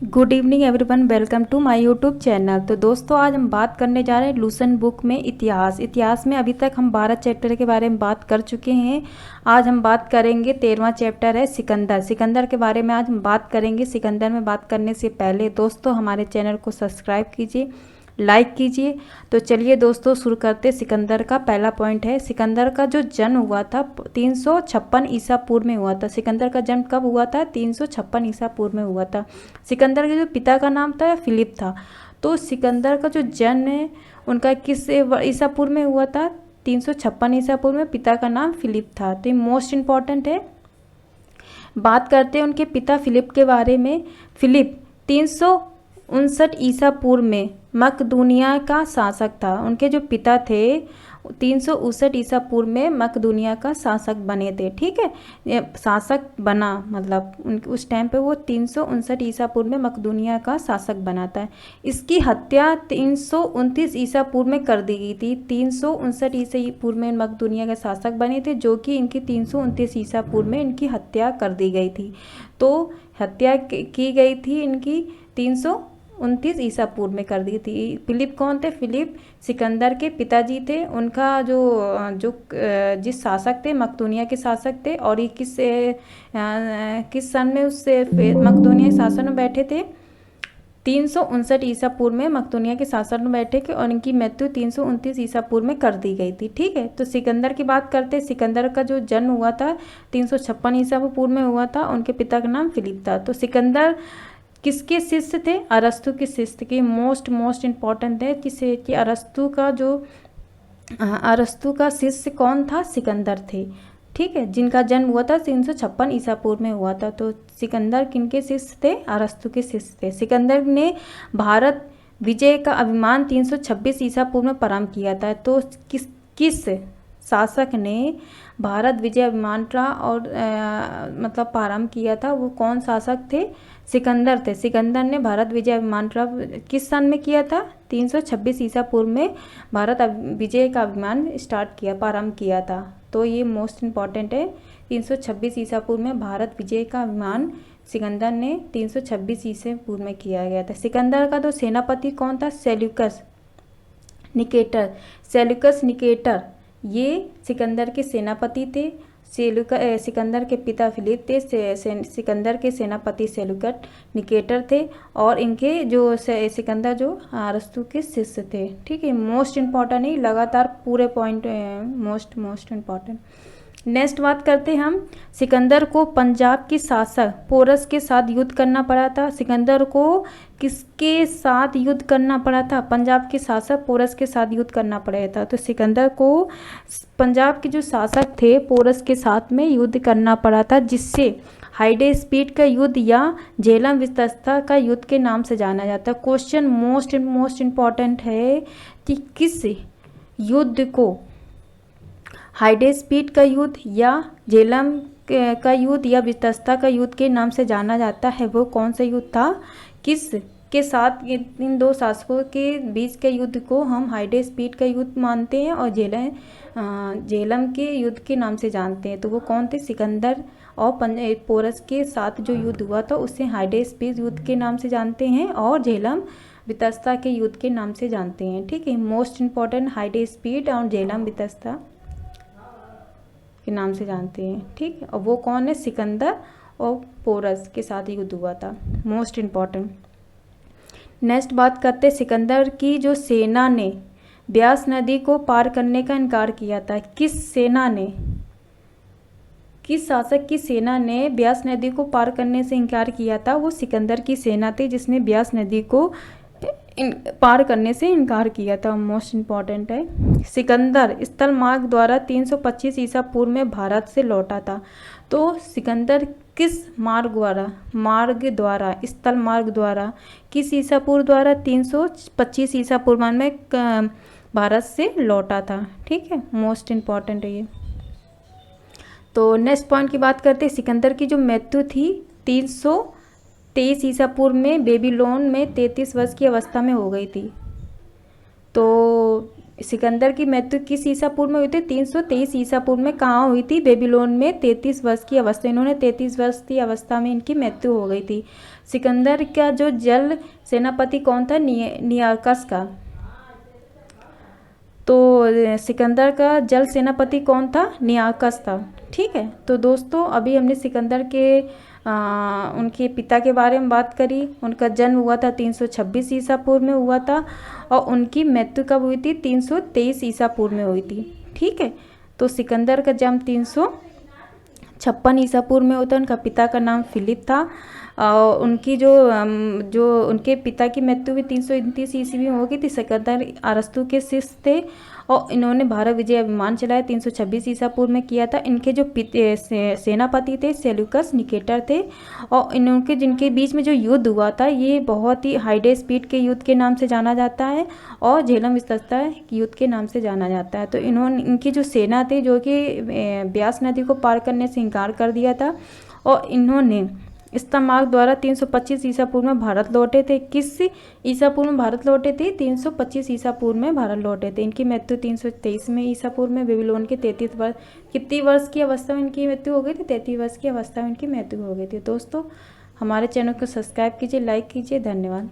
Good evening everyone, welcome to my YouTube channel. तो दोस्तों, आज हम बात करने जा रहे हैं लूसन बुक में इतिहास में अभी तक हम 12 चैप्टर के बारे में बात कर चुके हैं। आज हम बात करेंगे 13वां चैप्टर है सिकंदर के बारे में आज हम बात करेंगे। सिकंदर में बात करने से पहले दोस्तों हमारे चैनल को सब्सक्राइब कीजिए, लाइक कीजिए। तो चलिए दोस्तों शुरू करते। सिकंदर का पहला पॉइंट है, सिकंदर का जो जन्म हुआ था 356 ईसा पूर्व में हुआ था। सिकंदर का जन्म कब हुआ था? 356 ईसा पूर्व में हुआ था। सिकंदर के जो पिता का नाम था फिलिप था। तो सिकंदर का जो जन्म है उनका किस ईसा पूर्व में हुआ था? 356 ईसा पूर्व में। पिता का नाम फिलिप था। तो ये मोस्ट इम्पॉर्टेंट है। बात करते हैं उनके पिता फिलिप के बारे में। फिलिप 359 ईसा पूर्व में मकदूनिया का शासक था। उनके जो पिता थे 359 ईसा पूर्व में मकदूनिया का शासक बने थे। ठीक है, ये शासक बना मतलब उस टाइम पे वो 359 ईसा पूर्व में मकदूनिया का शासक बना था। इसकी हत्या 329 ईसा पूर्व में कर दी गई थी। 359 ईसा पूर्व में मकदूनिया के शासक बने थे, जो कि इनकी 329 ईसा पूर्व में इनकी हत्या कर दी गई थी। तो हत्या की गई थी इनकी 329 ईसा पूर्व में कर दी थी। फिलिप कौन थे? फिलिप सिकंदर के पिताजी थे। उनका जिस शासक थे मकदूनिया के शासक थे। और ये किस सन में उससे मकदूनिया के शासन में बैठे थे? 359 ईसा पूर्व में मकदूनिया के शासन में बैठे थे और इनकी मृत्यु 329 ईसा पूर्व में कर दी गई थी। ठीक है, तो सिकंदर की बात करते हैं। सिकंदर का जो जन्म हुआ था 356 ईसा पूर्व में हुआ था। उनके पिता का नाम फिलिप था। तो सिकंदर किसके शिष्य थे? अरस्तु के शिष्य के। मोस्ट इम्पॉर्टेंट है कि अरस्तु का शिष्य कौन था? सिकंदर थे। ठीक है, जिनका जन्म हुआ था 356 ईसा पूर्व में हुआ था। तो सिकंदर किनके शिष्य थे? अरस्तु के शिष्य थे। सिकंदर ने भारत विजय का अभिमान 326 ईसा पूर्व में प्रारंभ किया था। तो किस शासक ने भारत विजय अभिमान और मतलब प्रारंभ किया था? वो कौन शासक थे? सिकंदर थे। सिकंदर ने भारत विजय अभिमान किस सन में किया था? 326 ईसा पूर्व में भारत विजय का अभिमान प्रारंभ किया था। तो ये मोस्ट इम्पॉर्टेंट है। 326 ईसा पूर्व में भारत विजय का अभिमान सिकंदर ने 326 ईसा पूर्व में किया गया था। सिकंदर का तो सेनापति कौन था? सेल्यूकस निकेटर ये सिकंदर के सेनापति थे। सिकंदर के पिता फिलिप थे। सिकंदर के सेनापति सेल्यूकस निकेटर थे। और इनके जो सिकंदर जो अरस्तु के शिष्य थे। ठीक है, मोस्ट इम्पॉर्टेंट है। लगातार पूरे पॉइंट मोस्ट इम्पॉर्टेंट। नेक्स्ट बात करते हैं हम। सिकंदर को पंजाब के शासक पोरस के साथ युद्ध करना पड़ा था। सिकंदर को किसके साथ युद्ध करना पड़ा था? पंजाब के शासक पोरस के साथ युद्ध करना पड़ा था। तो सिकंदर को पंजाब के जो शासक थे पोरस के साथ में युद्ध करना पड़ा था, जिससे हाइडेस्पीड का युद्ध या झेलम विस्तस्ता का युद्ध के नाम से जाना जाता है। क्वेश्चन मोस्ट इम्पॉर्टेंट है कि किस युद्ध को हाइडेस्पीड का युद्ध या झेलम का युद्ध या वितस्ता का युद्ध के नाम से जाना जाता है? वो कौन सा युद्ध था? किस के साथ इन दो शासकों के बीच के युद्ध को हम हाइडेस्पीड का युद्ध मानते हैं और झेलम के युद्ध के नाम से जानते हैं। तो वो कौन थे? सिकंदर और पोरस के साथ जो युद्ध हुआ था उसे हाइडेस्पीड युद्ध के नाम से जानते हैं और झेलम वितस्ता के युद्ध के नाम से जानते हैं। ठीक है, मोस्ट इम्पॉर्टेंट हाइडेस्पीड और झेलम वितस्ता के नाम से जानते हैं। ठीक है, और वो कौन है? सिकंदर और पोरस के साथ युद्ध हुआ था। Most important. नेक्स्ट बात करते हैं। सिकंदर की जो सेना ने ब्यास नदी को पार करने का इनकार किया था। किस शासक की सेना ने ब्यास नदी को पार करने से इनकार किया था? वो सिकंदर की सेना थी जिसने ब्यास नदी को पार करने से इनकार किया था। मोस्ट इम्पॉर्टेंट है। सिकंदर स्थल मार्ग द्वारा 325 ईसा पूर्व में भारत से लौटा था। तो सिकंदर किस मार्ग द्वारा स्थल मार्ग द्वारा किस ईसा पूर्व द्वारा 325 ईसा पूर्व में भारत से लौटा था। ठीक है, मोस्ट इम्पॉर्टेंट है ये। तो नेक्स्ट पॉइंट की बात करते हैं। सिकंदर की जो मृत्यु थी 323 ईसा पूर्व में बेबीलोन में 33 वर्ष की अवस्था में हो गई थी। तो सिकंदर की मृत्यु किस ईसा पूर्व में हुई थी? 323 ईसा पूर्व में। कहाँ हुई थी? बेबीलोन में 33 वर्ष की अवस्था। इन्होंने 33 वर्ष की अवस्था में इनकी मृत्यु हो गई थी। सिकंदर का जो जल सेनापति कौन था? नियार्कस का। तो सिकंदर का जल सेनापति कौन था? नियार्कस था। ठीक है, तो दोस्तों अभी हमने सिकंदर के उनके पिता के बारे में बात करी। उनका जन्म हुआ था 326 ईसा पूर्व में हुआ था और उनकी मृत्यु कब हुई थी? 323 ईसा पूर्व में हुई थी। ठीक है, तो सिकंदर का जन्म 356 ईसा पूर्व में होता है। उनका पिता का नाम फिलिप था। उनकी जो उनके पिता की मृत्यु भी 329 ईस्वी में हो गई थी। सिकंदर अरस्तु के शिष्य थे और इन्होंने भारत विजय अभियान चलाया 326 ईसा पूर्व में किया था। इनके जो सेनापति थे सेल्यूकस निकेटर थे और इनके जिनके बीच में जो युद्ध हुआ था ये बहुत ही हाइडे स्पीड के युद्ध के नाम से जाना जाता है और झेलम विस्तृतता युद्ध के नाम से जाना जाता है। तो इनकी जो सेना थी जो कि ब्यास नदी को पार करने से इनकार कर दिया था और इन्होंने इस्तमार्क द्वारा 325 ईसा पूर्व में भारत लौटे थे। किस ईसा पूर्व में भारत लौटे थे? 325 ईसा पूर्व में भारत लौटे थे। इनकी मृत्यु 323 में ईसा पूर्व में बेबीलोन के 33 वर्ष कितनी वर्ष की अवस्था में इनकी मृत्यु हो गई थी? 33 वर्ष की अवस्था में इनकी मृत्यु हो गई थी। दोस्तों हमारे चैनल को सब्सक्राइब कीजिए, लाइक कीजिए। धन्यवाद।